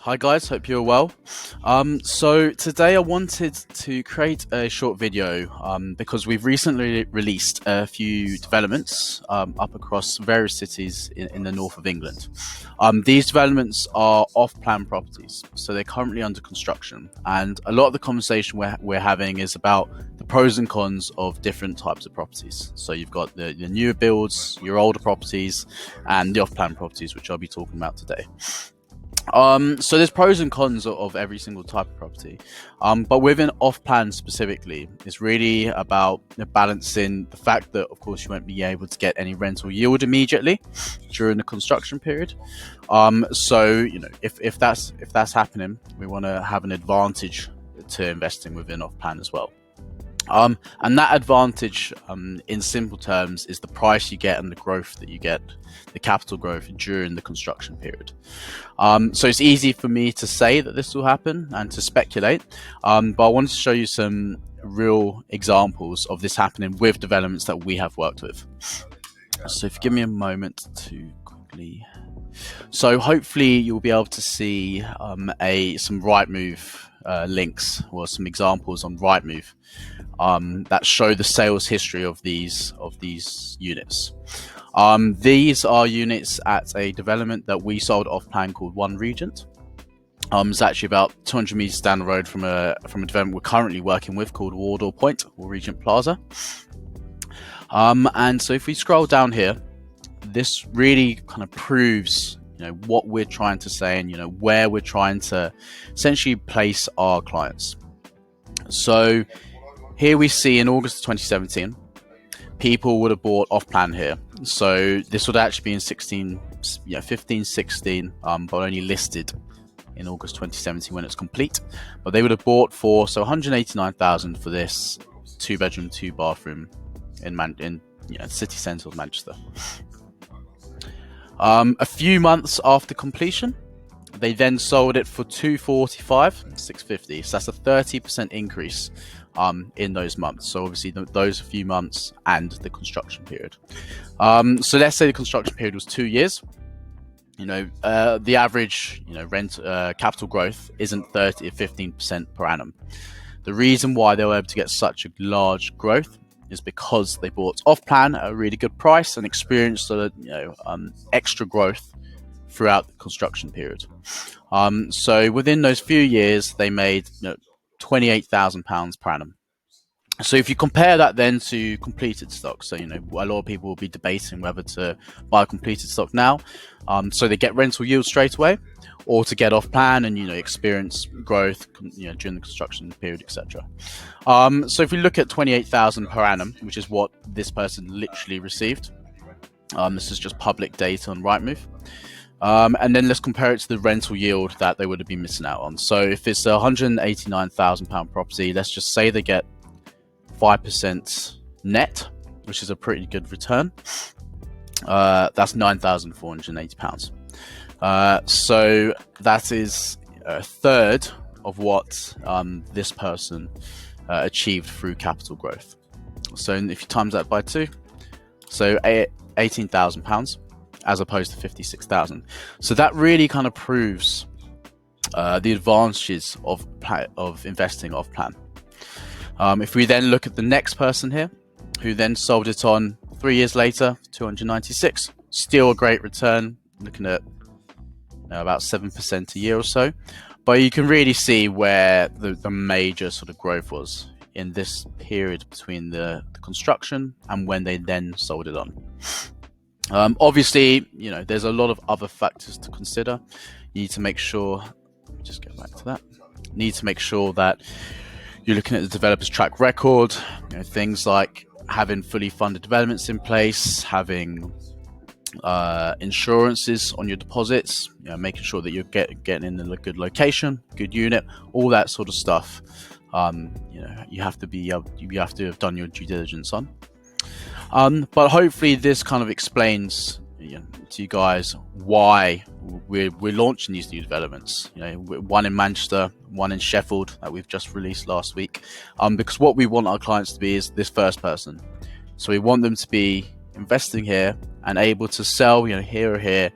Hi guys, hope you're well. So today I wanted to create a short video because we've recently released a few developments up across various cities in the north of England. These developments are off-plan properties, so they're currently under construction, and a lot of the conversation we're having is about the pros and cons of different types of properties. So you've got the newer builds, your older properties, and the off-plan properties, which I'll be talking about today. So there's pros and cons of every single type of property, but within off-plan specifically, it's really about balancing the fact that, of course, you won't be able to get any rental yield immediately during the construction period. So if that's happening, we want to have an advantage to investing within off-plan as well. And that advantage, in simple terms, is the price you get and the growth that you get, the capital growth during the construction period. So it's easy for me to say that this will happen and to speculate, but I wanted to show you some real examples of this happening with developments that we have worked with. So if you give me a moment to quickly... So hopefully you'll be able to see some Rightmove links or some examples on Rightmove that show the sales history of these units. These are units at a development that we sold off plan called One Regent. It's actually about 200 meters down the road from a development we're currently working with called Wardour Point or Regent Plaza. And so if we scroll down here, this really kind of proves what we're trying to say and where we're trying to essentially place our clients. So here we see in August of 2017, people would have bought off plan here. So this would actually be in 15, 16, but only listed in August 2017 when it's complete. But they would have bought for 189,000 for this 2-bedroom, 2-bathroom in city centre of Manchester. A few months after completion, they then sold it for 245,650. So that's a 30% increase in those months. So obviously those few months and the construction period. So let's say the construction period was 2 years. The average rent capital growth isn't 30 or 15% per annum. The reason why they were able to get such a large growth is because they bought off plan at a really good price and experienced extra growth throughout the construction period. So within those few years, they made £28,000 per annum. So if you compare that then to completed stock, so a lot of people will be debating whether to buy completed stock now, so they get rental yield straight away, or to get off plan and experience growth during the construction period, etc. So if we look at 28,000 per annum, which is what this person literally received, this is just public data on Rightmove. And then let's compare it to the rental yield that they would have been missing out on. So if it's a £189,000 property, let's just say they get 5% net, which is a pretty good return. That's £9,480. So that is a third of what this person achieved through capital growth. So if you times that by 2, so £18,000 as opposed to 56,000. So that really kind of proves the advantages of investing off plan. If we then look at the next person here, who then sold it on 3 years later, 296, still a great return, looking at about 7% a year or so. But you can really see where the major sort of growth was in this period between the construction and when they then sold it on. Obviously, there's a lot of other factors to consider. You need to make sure, just get back to that, you need to make sure that you're looking at the developer's track record, things like having fully funded developments in place, having insurances on your deposits, making sure that you're getting in a good location, good unit, all that sort of stuff. You have to have done your due diligence on. But hopefully this kind of explains to you guys why we're launching these new developments. One in Manchester, one in Sheffield that we've just released last week. Because what we want our clients to be is this first person. So we want them to be investing here and able to sell, here or here